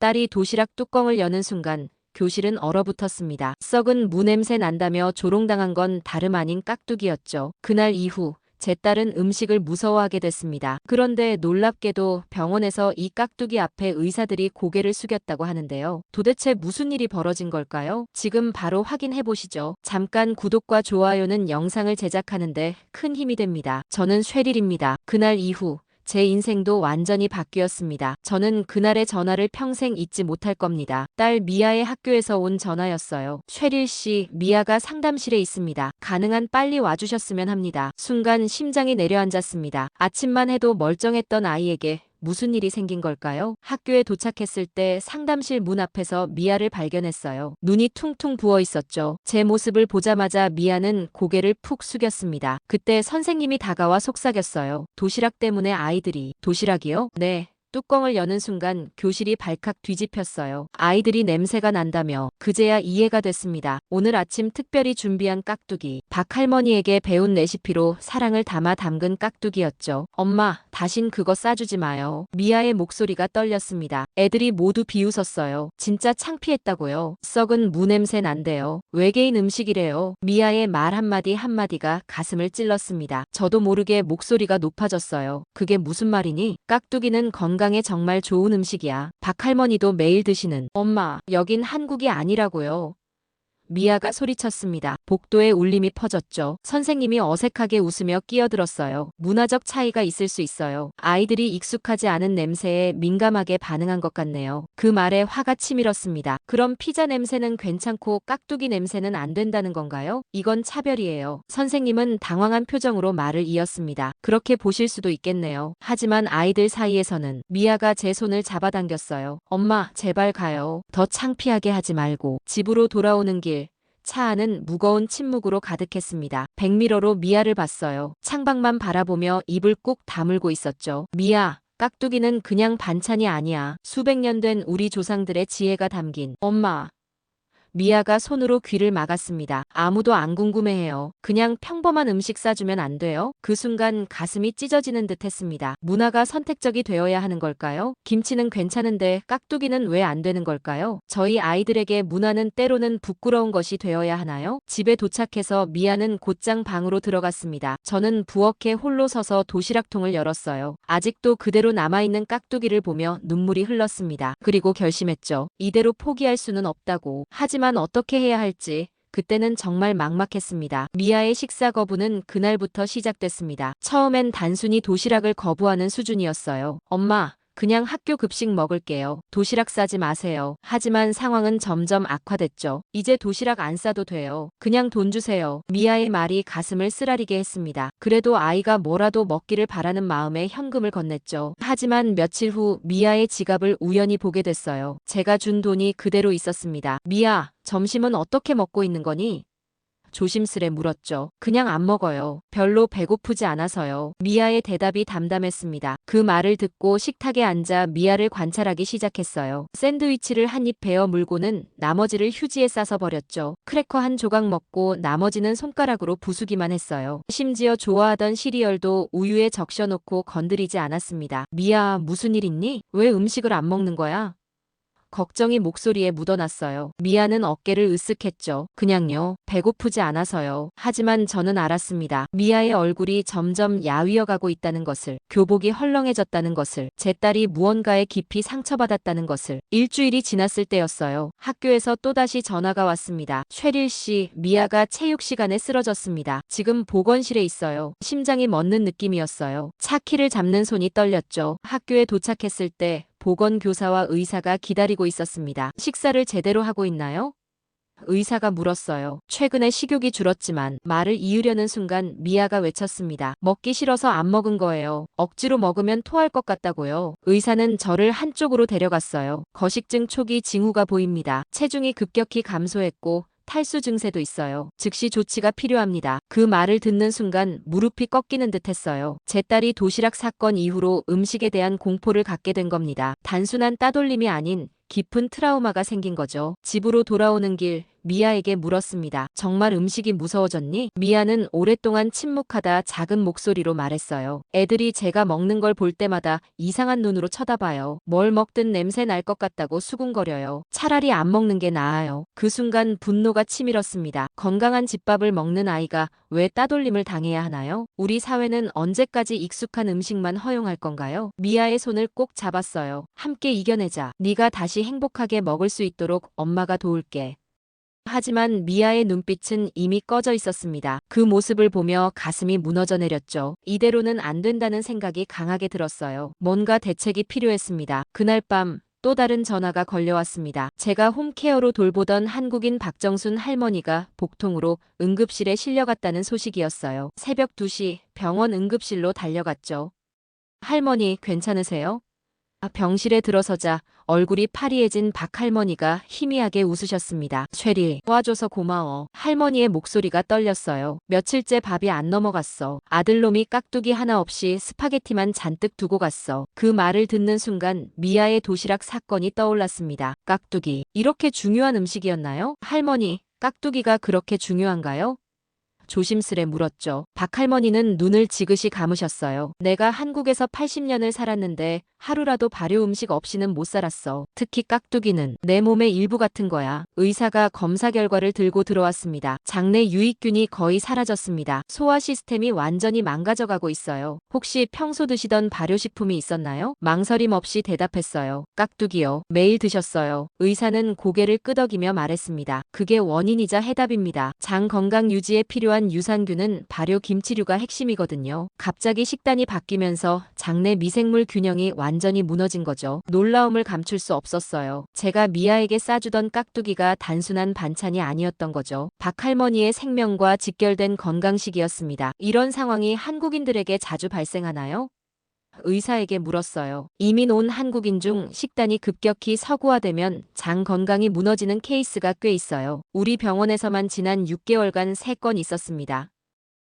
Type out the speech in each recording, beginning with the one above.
딸이 도시락 뚜껑을 여는 순간 교실은 얼어붙었습니다. 썩은 무 냄새 난다며 조롱당한 건 다름 아닌 깍두기였죠. 그날 이후 제 딸은 음식을 무서워하게 됐습니다. 그런데 놀랍게도 병원에서 이 깍두기 앞에 의사들이 고개를 숙였다고 하는데요. 도대체 무슨 일이 벌어진 걸까요? 지금 바로 확인해 보시죠. 잠깐 구독과 좋아요는 영상을 제작하는데 큰 힘이 됩니다. 저는 쉐릴입니다. 그날 이후 제 인생도 완전히 바뀌었습니다. 저는 그날의 전화를 평생 잊지 못할 겁니다. 딸 미아의 학교에서 온 전화였어요. 쉐릴 씨, 미아가 상담실에 있습니다. 가능한 빨리 와주셨으면 합니다. 순간 심장이 내려앉았습니다. 아침만 해도 멀쩡했던 아이에게 무슨 일이 생긴 걸까요? 학교에 도착했을 때 상담실 문 앞에서 미아를 발견했어요. 눈이 퉁퉁 부어 있었죠. 제 모습을 보자마자 미아는 고개를 푹 숙였습니다. 그때 선생님이 다가와 속삭였어요. 도시락 때문에 아이들이. 도시락이요? 네. 뚜껑을 여는 순간 교실이 발칵 뒤집혔어요. 아이들이 냄새가 난다며 그제야 이해가 됐습니다. 오늘 아침 특별히 준비한 깍두기. 박할머니에게 배운 레시피로 사랑을 담아 담근 깍두기였죠. 엄마, 다신 그거 싸주지 마요. 미아의 목소리가 떨렸습니다. 애들이 모두 비웃었어요. 진짜 창피했다고요. 썩은 무 냄새 난대요. 외계인 음식이래요. 미아의 말 한마디 한마디가 가슴을 찔렀습니다. 저도 모르게 목소리가 높아졌어요. 그게 무슨 말이니? 깍두기는 건강에 정말 좋은 음식이야. 박할머니도 매일 드시는. 엄마, 여긴 한국이 아니라고요. 미아가 소리쳤습니다. 복도에 울림이 퍼졌죠. 선생님이 어색하게 웃으며 끼어들었어요. 문화적 차이가 있을 수 있어요. 아이들이 익숙하지 않은 냄새에 민감하게 반응한 것 같네요. 그 말에 화가 치밀었습니다. 그럼 피자 냄새는 괜찮고 깍두기 냄새는 안 된다는 건가요? 이건 차별이에요. 선생님은 당황한 표정으로 말을 이었습니다. 그렇게 보실 수도 있겠네요. 하지만 아이들 사이에서는 미아가 제 손을 잡아당겼어요. 엄마, 제발 가요. 더 창피하게 하지 말고. 집으로 돌아오는 길. 차 안은 무거운 침묵으로 가득했습니다. 백미러로 미아를 봤어요. 창밖만 바라보며 입을 꾹 다물고 있었죠. 미아, 깍두기는 그냥 반찬이 아니야. 수백 년 된 우리 조상들의 지혜가 담긴. 엄마. 미아가 손으로 귀를 막았습니다. 아무도 안 궁금해해요. 그냥 평범한 음식 싸주면 안 돼요? 그 순간 가슴이 찢어지는 듯 했습니다. 문화가 선택적이 되어야 하는 걸까요? 김치는 괜찮은데 깍두기는 왜 안 되는 걸까요? 저희 아이들에게 문화는 때로는 부끄러운 것이 되어야 하나요? 집에 도착해서 미아는 곧장 방으로 들어갔습니다. 저는 부엌에 홀로 서서 도시락통을 열었어요. 아직도 그대로 남아있는 깍두기를 보며 눈물이 흘렀습니다. 그리고 결심했죠. 이대로 포기할 수는 없다고. 하지만 어떻게 해야 할지 그때는 정말 막막했습니다. 미아의 식사 거부는 그날부터 시작됐습니다. 처음엔 단순히 도시락을 거부하는 수준이었어요. 엄마, 그냥 학교 급식 먹을게요. 도시락 싸지 마세요. 하지만 상황은 점점 악화됐죠. 이제 도시락 안 싸도 돼요. 그냥 돈 주세요. 미아의 말이 가슴을 쓰라리게 했습니다. 그래도 아이가 뭐라도 먹기를 바라는 마음에 현금을 건넸죠. 하지만 며칠 후 미아의 지갑을 우연히 보게 됐어요. 제가 준 돈이 그대로 있었습니다. 미아, 점심은 어떻게 먹고 있는 거니? 조심스레 물었죠. 그냥 안 먹어요. 별로 배고프지 않아서요. 미아의 대답이 담담했습니다. 그 말을 듣고 식탁에 앉아 미아를 관찰하기 시작했어요. 샌드위치를 한 입 베어 물고는 나머지를 휴지에 싸서 버렸죠. 크래커 한 조각 먹고 나머지는 손가락으로 부수기만 했어요. 심지어 좋아하던 시리얼도 우유에 적셔놓고 건드리지 않았습니다. 미아, 무슨 일 있니? 왜 음식을 안 먹는 거야? 걱정이 목소리에 묻어났어요. 미아는 어깨를 으쓱했죠. 그냥요. 배고프지 않아서요. 하지만 저는 알았습니다. 미아의 얼굴이 점점 야위어가고 있다는 것을, 교복이 헐렁해졌다는 것을, 제 딸이 무언가에 깊이 상처받았다는 것을. 일주일이 지났을 때였어요. 학교에서 또다시 전화가 왔습니다. 쉐릴 씨, 미아가 체육 시간에 쓰러졌습니다. 지금 보건실에 있어요. 심장이 멎는 느낌이었어요. 차 키를 잡는 손이 떨렸죠. 학교에 도착했을 때 보건교사와 의사가 기다리고 있었습니다. 식사를 제대로 하고 있나요? 의사가 물었어요. 최근에 식욕이 줄었지만 말을 이으려는 순간 미아가 외쳤습니다. 먹기 싫어서 안 먹은 거예요. 억지로 먹으면 토할 것 같다고요. 의사는 저를 한쪽으로 데려갔어요. 거식증 초기 징후가 보입니다. 체중이 급격히 감소했고 탈수 증세도 있어요. 즉시 조치가 필요합니다. 그 말을 듣는 순간 무릎이 꺾이는 듯 했어요. 제 딸이 도시락 사건 이후로 음식에 대한 공포를 갖게 된 겁니다. 단순한 따돌림이 아닌 깊은 트라우마가 생긴 거죠. 집으로 돌아오는 길 미아에게 물었습니다. 정말 음식이 무서워졌니? 미아는 오랫동안 침묵하다 작은 목소리로 말했어요. 애들이 제가 먹는 걸 볼 때마다 이상한 눈으로 쳐다봐요. 뭘 먹든 냄새 날 것 같다고 수군거려요. 차라리 안 먹는 게 나아요. 그 순간 분노가 치밀었습니다. 건강한 집밥을 먹는 아이가 왜 따돌림을 당해야 하나요? 우리 사회는 언제까지 익숙한 음식만 허용할 건가요? 미아의 손을 꼭 잡았어요. 함께 이겨내자. 네가 다시 행복하게 먹을 수 있도록 엄마가 도울게. 하지만 미아의 눈빛은 이미 꺼져 있었습니다. 그 모습을 보며 가슴이 무너져 내렸죠. 이대로는 안 된다는 생각이 강하게 들었어요. 뭔가 대책이 필요했습니다. 그날 밤 또 다른 전화가 걸려왔습니다. 제가 홈케어로 돌보던 한국인 박정순 할머니가 복통으로 응급실에 실려갔다는 소식이었어요. 새벽 2시 병원 응급실로 달려갔죠. 할머니 괜찮으세요? 병실에 들어서자 얼굴이 파리해진 박할머니가 희미하게 웃으셨습니다. 쉐리, 도와줘서 고마워. 할머니의 목소리가 떨렸어요. 며칠째 밥이 안 넘어갔어. 아들놈이 깍두기 하나 없이 스파게티만 잔뜩 두고 갔어. 그 말을 듣는 순간 미아의 도시락 사건이 떠올랐습니다. 깍두기. 이렇게 중요한 음식이었나요? 할머니, 깍두기가 그렇게 중요한가요? 조심스레 물었죠. 박할머니는 눈을 지그시 감으셨어요. 내가 한국에서 80년을 살았는데 하루라도 발효 음식 없이는 못 살았어. 특히 깍두기는 내 몸의 일부 같은 거야. 의사가 검사 결과를 들고 들어왔습니다. 장내 유익균이 거의 사라졌습니다. 소화 시스템이 완전히 망가져가고 있어요. 혹시 평소 드시던 발효식품이 있었나요? 망설임 없이 대답했어요. 깍두기요. 매일 드셨어요. 의사는 고개를 끄덕이며 말했습니다. 그게 원인이자 해답입니다. 장 건강 유지에 필요한 유산균은 발효 김치류가 핵심이거든요. 갑자기 식단이 바뀌면서 장내 미생물 균형이 완전히 무너진 거죠. 놀라움을 감출 수 없었어요. 제가 미아에게 싸주던 깍두기가 단순한 반찬이 아니었던 거죠. 박할머니의 생명과 직결된 건강식이었습니다. 이런 상황이 한국인들에게 자주 발생하나요? 의사에게 물었어요. 이민 온 한국인 중 식단이 급격히 서구화되면 장 건강이 무너지는 케이스가 꽤 있어요. 우리 병원에서만 지난 6개월간 3건 있었습니다.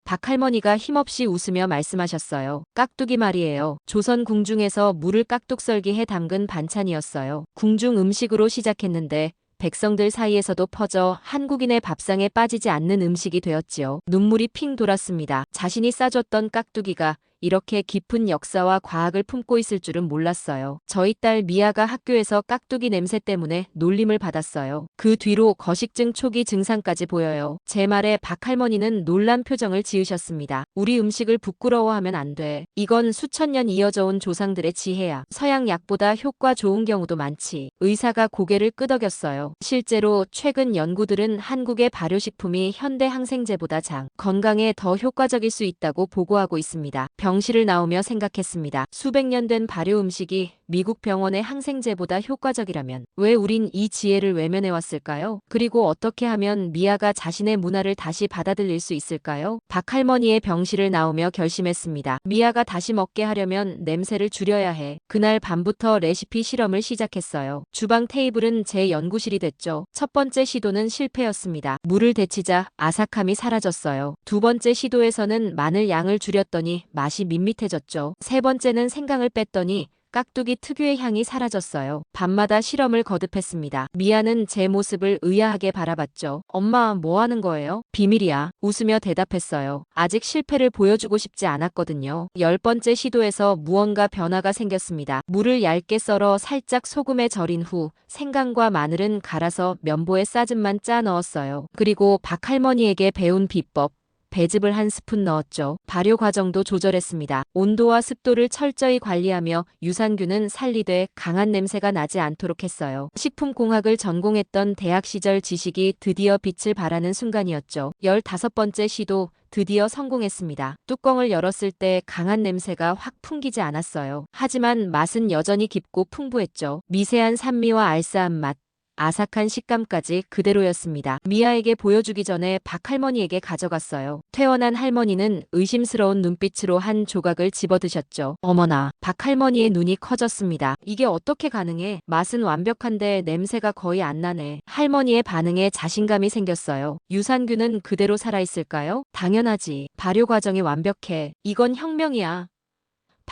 박할머니가 힘없이 웃으며 말씀하셨어요. 깍두기 말이에요. 조선 궁중에서 물을 깍둑썰기해 담근 반찬이었어요. 궁중 음식으로 시작했는데 백성들 사이에서도 퍼져 한국인의 밥상에 빠지지 않는 음식이 되었지요. 눈물이 핑 돌았습니다. 자신이 싸줬던 깍두기가 이렇게 깊은 역사와 과학을 품고 있을 줄은 몰랐어요. 저희 딸 미아가 학교에서 깍두기 냄새 때문에 놀림을 받았어요. 그 뒤로 거식증 초기 증상까지 보여요. 제 말에 박할머니는 놀란 표정을 지으셨습니다. 우리 음식을 부끄러워하면 안 돼. 이건 수천 년 이어져 온 조상들의 지혜야. 서양 약보다 효과 좋은 경우도 많지. 의사가 고개를 끄덕였어요. 실제로 최근 연구들은 한국의 발효식품이 현대 항생제보다 장 건강에 더 효과적일 수 있다고 보고하고 있습니다. 병실을 나오며 생각했습니다. 수백 년 된 발효 음식이 미국 병원의 항생제보다 효과적이라면 왜 우린 이 지혜를 외면해 왔을까요? 그리고 어떻게 하면 미아가 자신의 문화를 다시 받아들일 수 있을까요? 박할머니의 병실을 나오며 결심했습니다. 미아가 다시 먹게 하려면 냄새를 줄여야 해. 그날 밤부터 레시피 실험을 시작했어요. 주방 테이블은 제 연구실이 됐죠. 첫 번째 시도는 실패였습니다. 물을 데치자 아삭함이 사라졌어요. 두 번째 시도에서는 마늘 양을 줄였더니 맛이 밋밋해졌죠. 세 번째는 생강을 뺐더니 깍두기 특유의 향이 사라졌어요. 밤마다 실험을 거듭했습니다. 미아는 제 모습을 의아하게 바라봤죠. 엄마, 뭐 하는 거예요? 비밀이야. 웃으며 대답했어요. 아직 실패를 보여주고 싶지 않았거든요. 10번째 시도에서 무언가 변화가 생겼습니다. 물을 얇게 썰어 살짝 소금에 절인 후 생강과 마늘은 갈아서 면보에 싸즘만 짜 넣었어요. 그리고 박할머니에게 배운 비법. 배즙을 한 스푼 넣었죠. 발효 과정도 조절했습니다. 온도와 습도를 철저히 관리하며 유산균은 살리되 강한 냄새가 나지 않도록 했어요. 식품공학을 전공했던 대학 시절 지식이 드디어 빛을 발하는 순간이었죠. 15번째 시도. 드디어 성공했습니다. 뚜껑을 열었을 때 강한 냄새가 확 풍기지 않았어요. 하지만 맛은 여전히 깊고 풍부했죠. 미세한 산미와 알싸한 맛. 아삭한 식감까지 그대로였습니다. 미아에게 보여주기 전에 박할머니에게 가져갔어요. 퇴원한 할머니는 의심스러운 눈빛으로 한 조각을 집어드셨죠. 어머나, 박할머니의 눈이 커졌습니다. 이게 어떻게 가능해? 맛은 완벽한데 냄새가 거의 안 나네. 할머니의 반응에 자신감이 생겼어요. 유산균은 그대로 살아있을까요? 당연하지. 발효 과정이 완벽해. 이건 혁명이야.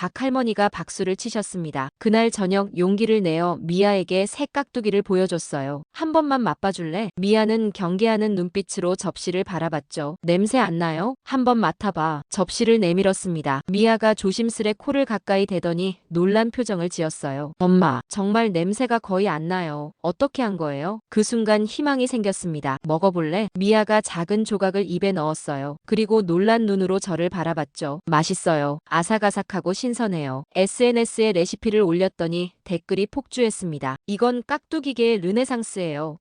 박할머니가 박수를 치셨습니다. 그날 저녁 용기를 내어 미아에게 새 깍두기를 보여줬어요. 한 번만 맛봐줄래? 미아는 경계하는 눈빛으로 접시를 바라봤죠. 냄새 안 나요? 한번 맡아봐. 접시를 내밀었습니다. 미아가 조심스레 코를 가까이 대더니 놀란 표정을 지었어요. 엄마, 정말 냄새가 거의 안 나요. 어떻게 한 거예요? 그 순간 희망이 생겼습니다. 먹어볼래? 미아가 작은 조각을 입에 넣었어요. 그리고 놀란 눈으로 저를 바라봤죠. 맛있어요. 아삭아삭하고 신선해요. SNS에 레시피를 올렸더니 댓글이 폭주했습니다. 이건 깍두기계의 르네상스예요.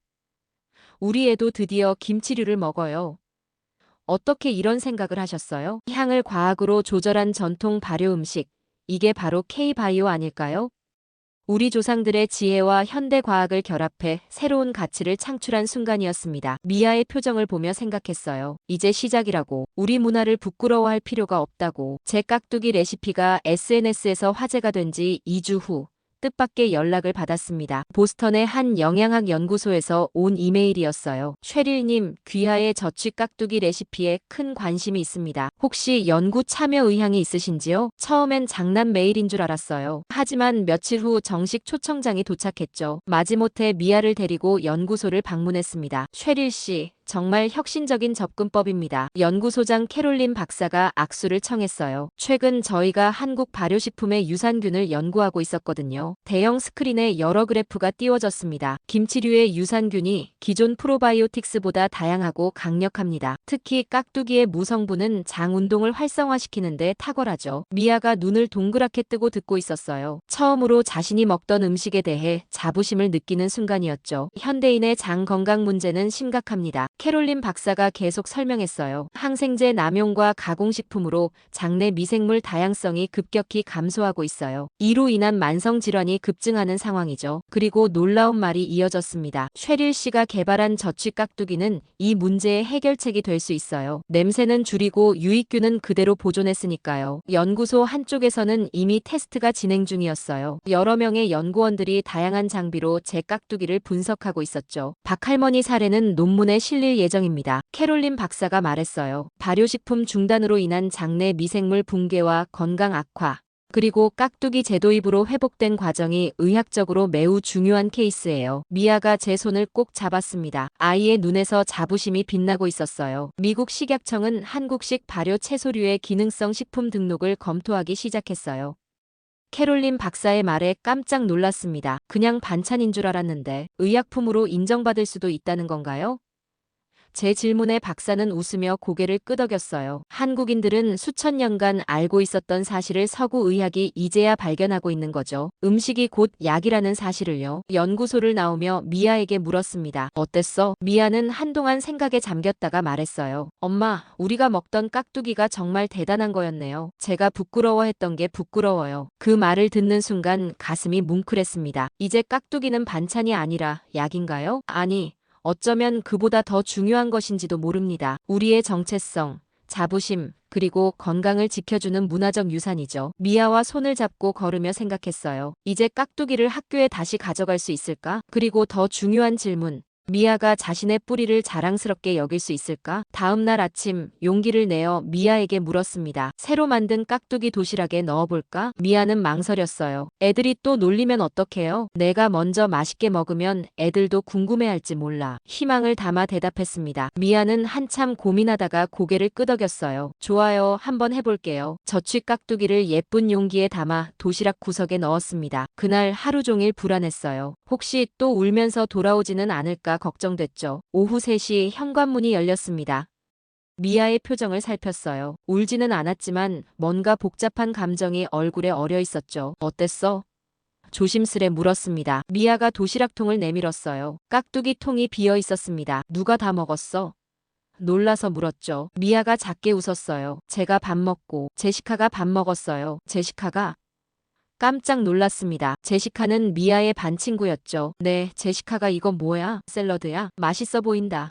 우리 애도 드디어 김치류를 먹어요. 어떻게 이런 생각을 하셨어요? 향을 과학으로 조절한 전통 발효 음식. 이게 바로 K-바이오 아닐까요? 우리 조상들의 지혜와 현대 과학을 결합해 새로운 가치를 창출한 순간이었습니다. 미아의 표정을 보며 생각했어요. 이제 시작이라고. 우리 문화를 부끄러워할 필요가 없다고. 제 깍두기 레시피가 SNS에서 화제가 된 지 2주 후 뜻밖의 연락을 받았습니다. 보스턴의 한 영양학 연구소에서 온 이메일이었어요. 쉐릴님, 귀하의 저취 깍두기 레시피에 큰 관심이 있습니다. 혹시 연구 참여 의향이 있으신지요? 처음엔 장난 메일인 줄 알았어요. 하지만 며칠 후 정식 초청장이 도착했죠. 마지못해 미아를 데리고 연구소를 방문했습니다. 쉐릴 씨, 정말 혁신적인 접근법입니다. 연구소장 캐롤린 박사가 악수를 청했어요. 최근 저희가 한국 발효식품의 유산균을 연구하고 있었거든요. 대형 스크린에 여러 그래프가 띄워졌습니다. 김치류의 유산균이 기존 프로바이오틱스보다 다양하고 강력합니다. 특히 깍두기의 무성분은 장 운동을 활성화시키는데 탁월하죠. 미아가 눈을 동그랗게 뜨고 듣고 있었어요. 처음으로 자신이 먹던 음식에 대해 자부심을 느끼는 순간이었죠. 현대인의 장 건강 문제는 심각합니다. 캐롤린 박사가 계속 설명했어요. 항생제 남용과 가공식품으로 장내 미생물 다양성이 급격히 감소하고 있어요. 이로 인한 만성 질환이 급증하는 상황이죠. 그리고 놀라운 말이 이어졌습니다. 쉐릴 씨가 개발한 저취 깍두기는 이 문제의 해결책이 될 수 있어요. 냄새는 줄이고 유익균은 그대로 보존했으니까요. 연구소 한쪽에서는 이미 테스트가 진행 중이었어요. 여러 명의 연구원들이 다양한 장비로 제 깍두기를 분석하고 있었죠. 박할머니 사례는 논문에 실릴 예정입니다. 캐롤린 박사가 말했어요. 발효식품 중단으로 인한 장내 미생물 붕괴와 건강 악화, 그리고 깍두기 재도입으로 회복된 과정이 의학적으로 매우 중요한 케이스예요. 미아가 제 손을 꼭 잡았습니다. 아이의 눈에서 자부심이 빛나고 있었어요. 미국 식약청은 한국식 발효 채소류의 기능성 식품 등록을 검토하기 시작했어요. 캐롤린 박사의 말에 깜짝 놀랐습니다. 그냥 반찬인 줄 알았는데 의약품으로 인정받을 수도 있다는 건가요? 제 질문에 박사는 웃으며 고개를 끄덕였어요. 한국인들은 수천 년간 알고 있었던 사실을 서구 의학이 이제야 발견하고 있는 거죠. 음식이 곧 약이라는 사실을요. 연구소를 나오며 미아에게 물었습니다. 어땠어? 미아는 한동안 생각에 잠겼다가 말했어요. 엄마, 우리가 먹던 깍두기가 정말 대단한 거였네요. 제가 부끄러워했던 게 부끄러워요. 그 말을 듣는 순간 가슴이 뭉클했습니다. 이제 깍두기는 반찬이 아니라 약인가요? 아니, 어쩌면 그보다 더 중요한 것인지도 모릅니다. 우리의 정체성, 자부심, 그리고 건강을 지켜주는 문화적 유산이죠. 미아와 손을 잡고 걸으며 생각했어요. 이제 깍두기를 학교에 다시 가져갈 수 있을까? 그리고 더 중요한 질문. 미아가 자신의 뿌리를 자랑스럽게 여길 수 있을까? 다음 날 아침 용기를 내어 미아에게 물었습니다. 새로 만든 깍두기 도시락에 넣어볼까? 미아는 망설였어요. 애들이 또 놀리면 어떡해요? 내가 먼저 맛있게 먹으면 애들도 궁금해할지 몰라. 희망을 담아 대답했습니다. 미아는 한참 고민하다가 고개를 끄덕였어요. 좋아요, 한번 해볼게요. 저취 깍두기를 예쁜 용기에 담아 도시락 구석에 넣었습니다. 그날 하루 종일 불안했어요. 혹시 또 울면서 돌아오지는 않을까 걱정됐죠. 오후 3시 현관문이 열렸습니다. 미아의 표정을 살폈어요. 울지는 않았지만 뭔가 복잡한 감정이 얼굴에 어려 있었죠. 어땠어? 조심스레 물었습니다. 미아가 도시락통을 내밀었어요. 깍두기 통이 비어 있었습니다. 누가 다 먹었어? 놀라서 물었죠. 미아가 작게 웃었어요. 제가 밥 먹고 제시카가 밥 먹었어요. 제시카가? 깜짝 놀랐습니다. 제시카는 미아의 반 친구였죠. 네, 제시카가 이건 뭐야? 샐러드야? 맛있어 보인다.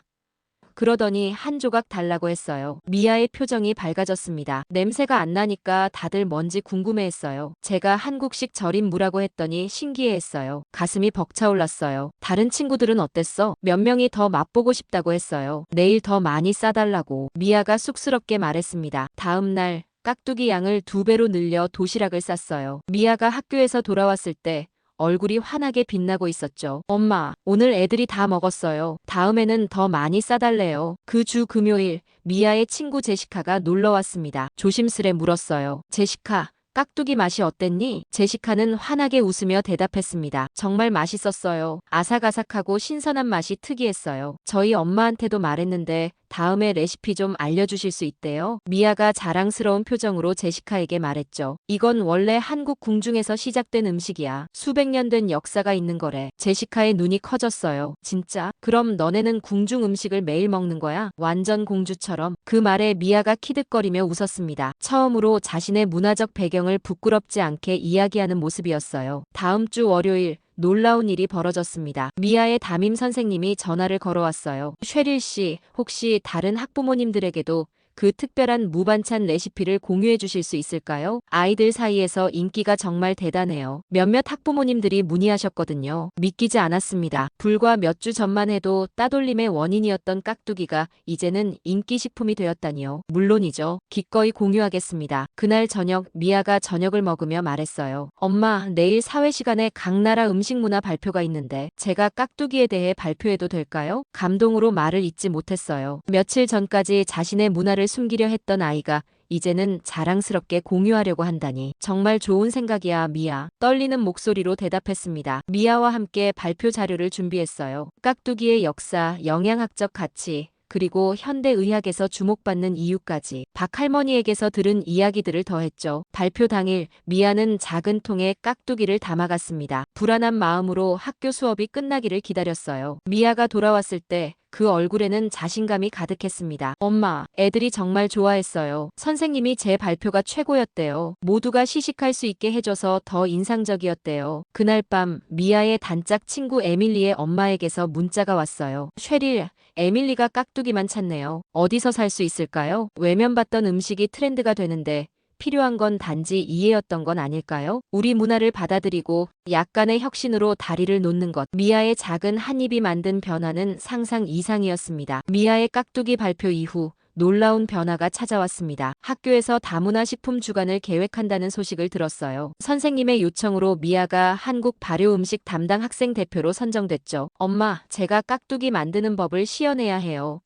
그러더니 한 조각 달라고 했어요. 미아의 표정이 밝아졌습니다. 냄새가 안 나니까 다들 뭔지 궁금해했어요. 제가 한국식 절인 무라고 했더니 신기해했어요. 가슴이 벅차올랐어요. 다른 친구들은 어땠어? 몇 명이 더 맛보고 싶다고 했어요. 내일 더 많이 싸달라고. 미아가 쑥스럽게 말했습니다. 다음 날 깍두기 양을 2배로 늘려 도시락을 쌌어요. 미아가 학교에서 돌아왔을 때 얼굴이 환하게 빛나고 있었죠. 엄마, 오늘 애들이 다 먹었어요. 다음에는 더 많이 싸달래요. 그 주 금요일, 미아의 친구 제시카가 놀러 왔습니다. 조심스레 물었어요. 제시카, 깍두기 맛이 어땠니? 제시카는 환하게 웃으며 대답했습니다. 정말 맛있었어요. 아삭아삭하고 신선한 맛이 특이했어요. 저희 엄마한테도 말했는데 다음에 레시피 좀 알려주실 수 있대요. 미아가 자랑스러운 표정으로 제시카에게 말했죠. 이건 원래 한국 궁중에서 시작된 음식이야. 수백 년 된 역사가 있는 거래. 제시카의 눈이 커졌어요. 진짜? 그럼 너네는 궁중 음식을 매일 먹는 거야? 완전 공주처럼. 그 말에 미아가 키득거리며 웃었습니다. 처음으로 자신의 문화적 배경을 부끄럽지 않게 이야기하는 모습이었어요. 다음 주 월요일, 놀라운 일이 벌어졌습니다. 미아의 담임 선생님이 전화를 걸어왔어요. 쉐릴 씨, 혹시 다른 학부모님들에게도 그 특별한 무반찬 레시피를 공유해 주실 수 있을까요? 아이들 사이에서 인기가 정말 대단해요. 몇몇 학부모님들이 문의하셨거든요. 믿기지 않았습니다. 불과 몇 주 전만 해도 따돌림의 원인이었던 깍두기가 이제는 인기 식품이 되었다니요. 물론이죠. 기꺼이 공유하겠습니다. 그날 저녁 미아가 저녁을 먹으며 말했어요. 엄마, 내일 사회 시간에 각 나라 음식 문화 발표가 있는데 제가 깍두기에 대해 발표해도 될까요? 감동으로 말을 잇지 못했어요. 며칠 전까지 자신의 문화를 숨기려 했던 아이가 이제는 자랑스럽게 공유하려고 한다니 정말 좋은 생각이야, 미아. 떨리는 목소리로 대답했습니다. 미아와 함께 발표 자료를 준비했어요. 깍두기의 역사, 영양학적 가치, 그리고 현대의학에서 주목받는 이유까지 박할머니에게서 들은 이야기들을 더했죠. 발표 당일 미아는 작은 통에 깍두기를 담아갔습니다. 불안한 마음으로 학교 수업이 끝나기를 기다렸어요. 미아가 돌아왔을 때 그 얼굴에는 자신감이 가득했습니다. 엄마, 애들이 정말 좋아했어요. 선생님이 제 발표가 최고였대요. 모두가 시식할 수 있게 해줘서 더 인상적이었대요. 그날 밤 미아의 단짝 친구 에밀리의 엄마에게서 문자가 왔어요. 쉐릴, 에밀리가 깍두기만 찾네요. 어디서 살 수 있을까요? 외면받던 음식이 트렌드가 되는데 필요한 건 단지 이해였던 건 아닐까요? 우리 문화를 받아들이고 약간의 혁신으로 다리를 놓는 것. 미아의 작은 한 입이 만든 변화는 상상 이상이었습니다. 미아의 깍두기 발표 이후 놀라운 변화가 찾아왔습니다. 학교에서 다문화 식품 주간을 계획한다는 소식을 들었어요. 선생님의 요청으로 미아가 한국 발효 음식 담당 학생 대표로 선정됐죠. 엄마, 제가 깍두기 만드는 법을 시연해야 해요.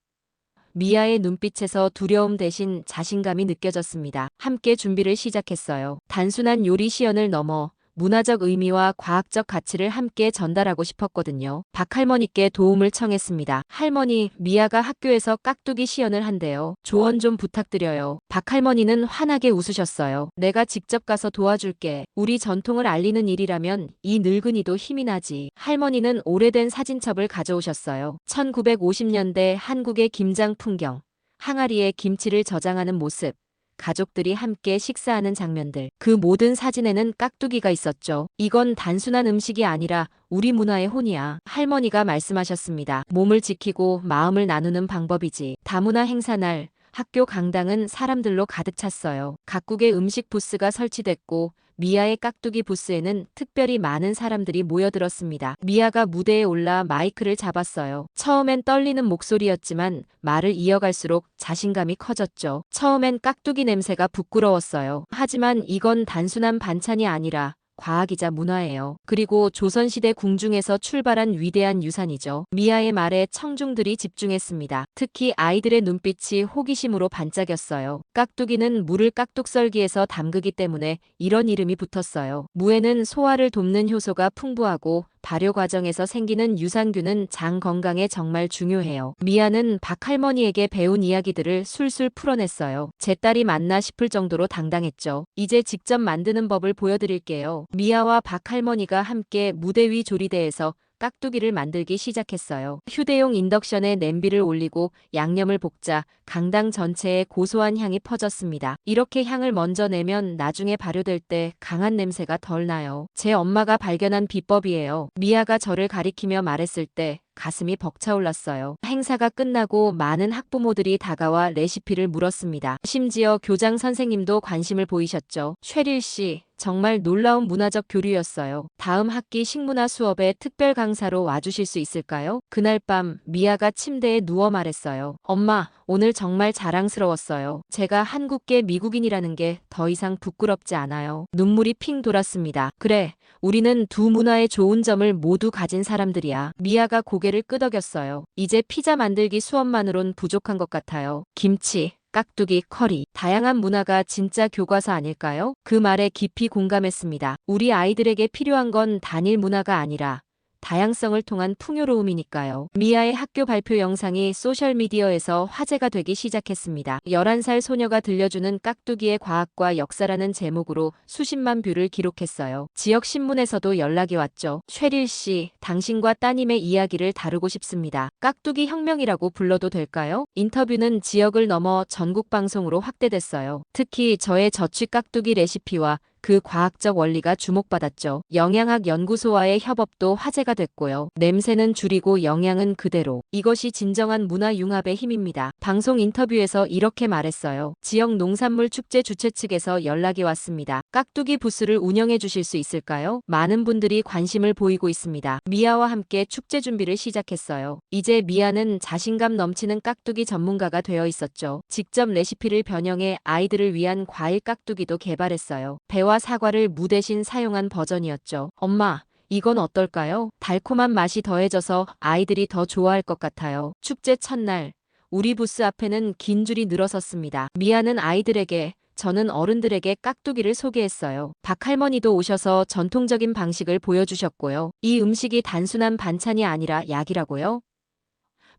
미아의 눈빛에서 두려움 대신 자신감이 느껴졌습니다. 함께 준비를 시작했어요. 단순한 요리 시연을 넘어 문화적 의미와 과학적 가치를 함께 전달하고 싶었거든요. 박할머니께 도움을 청했습니다. 할머니, 미아가 학교에서 깍두기 시연을 한대요. 조언 좀 부탁드려요. 박할머니는 환하게 웃으셨어요. 내가 직접 가서 도와줄게. 우리 전통을 알리는 일이라면 이 늙은이도 힘이 나지. 할머니는 오래된 사진첩을 가져오셨어요. 1950년대 한국의 김장 풍경, 항아리에 김치를 저장하는 모습, 가족들이 함께 식사하는 장면들. 그 모든 사진에는 깍두기가 있었죠. 이건 단순한 음식이 아니라 우리 문화의 혼이야. 할머니가 말씀하셨습니다. 몸을 지키고 마음을 나누는 방법이지. 다문화 행사날 학교 강당은 사람들로 가득 찼어요. 각국의 음식 부스가 설치됐고 미아의 깍두기 부스에는 특별히 많은 사람들이 모여들었습니다. 미아가 무대에 올라 마이크를 잡았어요. 처음엔 떨리는 목소리였지만 말을 이어갈수록 자신감이 커졌죠. 처음엔 깍두기 냄새가 부끄러웠어요. 하지만 이건 단순한 반찬이 아니라 과학이자 문화예요. 그리고 조선시대 궁중에서 출발한 위대한 유산이죠. 미아의 말에 청중들이 집중했습니다. 특히 아이들의 눈빛이 호기심으로 반짝였어요. 깍두기는 물을 깍둑썰기에서 담그기 때문에 이런 이름이 붙었어요. 무에는 소화를 돕는 효소가 풍부하고 발효 과정에서 생기는 유산균은 장 건강에 정말 중요해요. 미아는 박할머니에게 배운 이야기들을 술술 풀어냈어요. 제 딸이 맞나 싶을 정도로 당당했죠. 이제 직접 만드는 법을 보여드릴게요. 미아와 박할머니가 함께 무대 위 조리대에서 깍두기를 만들기 시작했어요. 휴대용 인덕션에 냄비를 올리고 양념을 볶자 강당 전체에 고소한 향이 퍼졌습니다. 이렇게 향을 먼저 내면 나중에 발효될 때 강한 냄새가 덜 나요. 제 엄마가 발견한 비법이에요. 미아가 저를 가리키며 말했을 때 가슴이 벅차올랐어요. 행사가 끝나고 많은 학부모들이 다가와 레시피를 물었습니다. 심지어 교장 선생님도 관심을 보이셨죠. 쉐릴 씨, 정말 놀라운 문화적 교류였어요. 다음 학기 식문화 수업에 특별 강사로 와주실 수 있을까요? 그날 밤 미아가 침대에 누워 말했어요. 엄마, 오늘 정말 자랑스러웠어요. 제가 한국계 미국인이라는 게 더 이상 부끄럽지 않아요. 눈물이 핑 돌았습니다. 그래, 우리는 두 문화의 좋은 점을 모두 가진 사람들이야. 미아가 고개를 끄덕였어요. 이제 피자 만들기 수업만으론 부족한 것 같아요. 김치, 깍두기, 커리. 다양한 문화가 진짜 교과서 아닐까요? 그 말에 깊이 공감했습니다. 우리 아이들에게 필요한 건 단일 문화가 아니라 다양성을 통한 풍요로움이니까요. 미아의 학교 발표 영상이 소셜미디어에서 화제가 되기 시작했습니다. 11살 소녀가 들려주는 깍두기의 과학과 역사라는 제목으로 수십만 뷰를 기록했어요. 지역 신문에서도 연락이 왔죠. 쉐릴 씨, 당신과 따님의 이야기를 다루고 싶습니다. 깍두기 혁명이라고 불러도 될까요? 인터뷰는 지역을 넘어 전국 방송으로 확대됐어요. 특히 저의 저취 깍두기 레시피와 그 과학적 원리가 주목받았죠. 영양학 연구소와의 협업도 화제가 됐고요. 냄새는 줄이고 영양은 그대로. 이것이 진정한 문화 융합의 힘입니다. 방송 인터뷰에서 이렇게 말했어요. 지역 농산물 축제 주최 측에서 연락이 왔습니다. 깍두기 부스를 운영해 주실 수 있을까요? 많은 분들이 관심을 보이고 있습니다. 미아와 함께 축제 준비를 시작했어요. 이제 미아는 자신감 넘치는 깍두기 전문가가 되어 있었죠. 직접 레시피를 변형해 아이들을 위한 과일 깍두기도 개발했어요. 배와 사과를 무 대신 사용한 버전이었죠. 엄마, 이건 어떨까요? 달콤한 맛이 더해져서 아이들이 더 좋아할 것 같아요. 축제 첫날, 우리 부스 앞에는 긴 줄이 늘어섰습니다. 미아는 아이들에게, 저는 어른들에게 깍두기를 소개했어요. 박할머니도 오셔서 전통적인 방식을 보여주셨고요. 이 음식이 단순한 반찬이 아니라 약이라고요?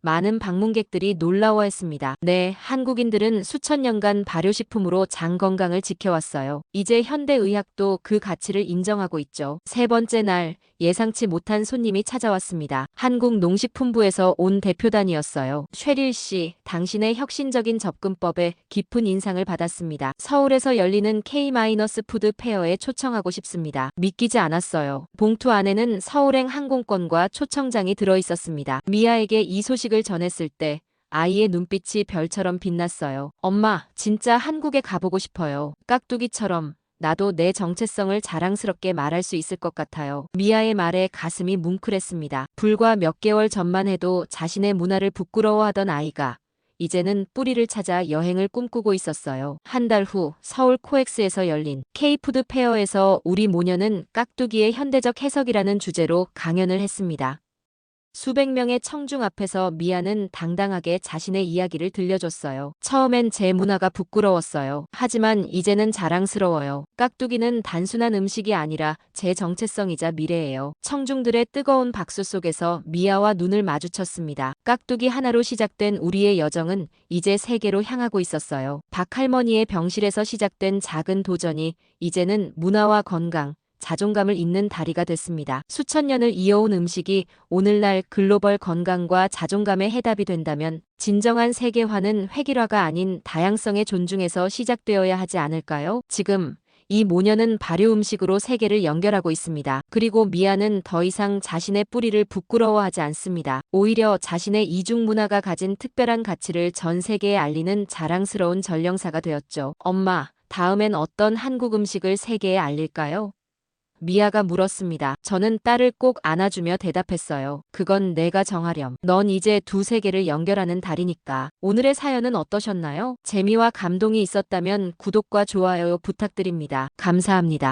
많은 방문객들이 놀라워했습니다. 네, 한국인들은 수천 년간 발효식품으로 장 건강을 지켜왔어요. 이제 현대의학도 그 가치를 인정하고 있죠. 세 번째 날, 예상치 못한 손님이 찾아왔습니다. 한국농식품부에서 온 대표단이었어요. 쉐릴 씨, 당신의 혁신적인 접근법에 깊은 인상을 받았습니다. 서울에서 열리는 K-푸드 페어에 초청하고 싶습니다. 믿기지 않았어요. 봉투 안에는 서울행 항공권과 초청장이 들어있었습니다. 미아에게 이 소식을 전했을 때 아이의 눈빛이 별처럼 빛났어요. 엄마, 진짜 한국에 가보고 싶어요. 깍두기처럼 나도 내 정체성을 자랑스럽게 말할 수 있을 것 같아요. 미아의 말에 가슴이 뭉클했습니다. 불과 몇 개월 전만 해도 자신의 문화를 부끄러워하던 아이가 이제는 뿌리를 찾아 여행을 꿈꾸고 있었어요. 한 달 후 서울 코엑스에서 열린 K푸드 페어에서 우리 모녀는 깍두기의 현대적 해석이라는 주제로 강연을 했습니다. 수백 명의 청중 앞에서 미아는 당당하게 자신의 이야기를 들려줬어요. 처음엔 제 문화가 부끄러웠어요. 하지만 이제는 자랑스러워요. 깍두기는 단순한 음식이 아니라 제 정체성이자 미래예요. 청중들의 뜨거운 박수 속에서 미아와 눈을 마주쳤습니다. 깍두기 하나로 시작된 우리의 여정은 이제 세계로 향하고 있었어요. 박할머니의 병실에서 시작된 작은 도전이 이제는 문화와 건강, 자존감을 잇는 다리가 됐습니다. 수천 년을 이어온 음식이 오늘날 글로벌 건강과 자존감의 해답이 된다면 진정한 세계화는 획일화가 아닌 다양성의 존중에서 시작되어야 하지 않을까요? 지금 이 모녀는 발효 음식으로 세계를 연결하고 있습니다. 그리고 미아는 더 이상 자신의 뿌리를 부끄러워하지 않습니다. 오히려 자신의 이중 문화가 가진 특별한 가치를 전 세계에 알리는 자랑스러운 전령사가 되었죠. 엄마, 다음엔 어떤 한국 음식을 세계에 알릴까요? 미아가 물었습니다. 저는 딸을 꼭 안아주며 대답했어요. 그건 내가 정하렴. 넌 이제 두 세계를 연결하는 달이니까. 오늘의 사연은 어떠셨나요? 재미와 감동이 있었다면 구독과 좋아요 부탁드립니다. 감사합니다.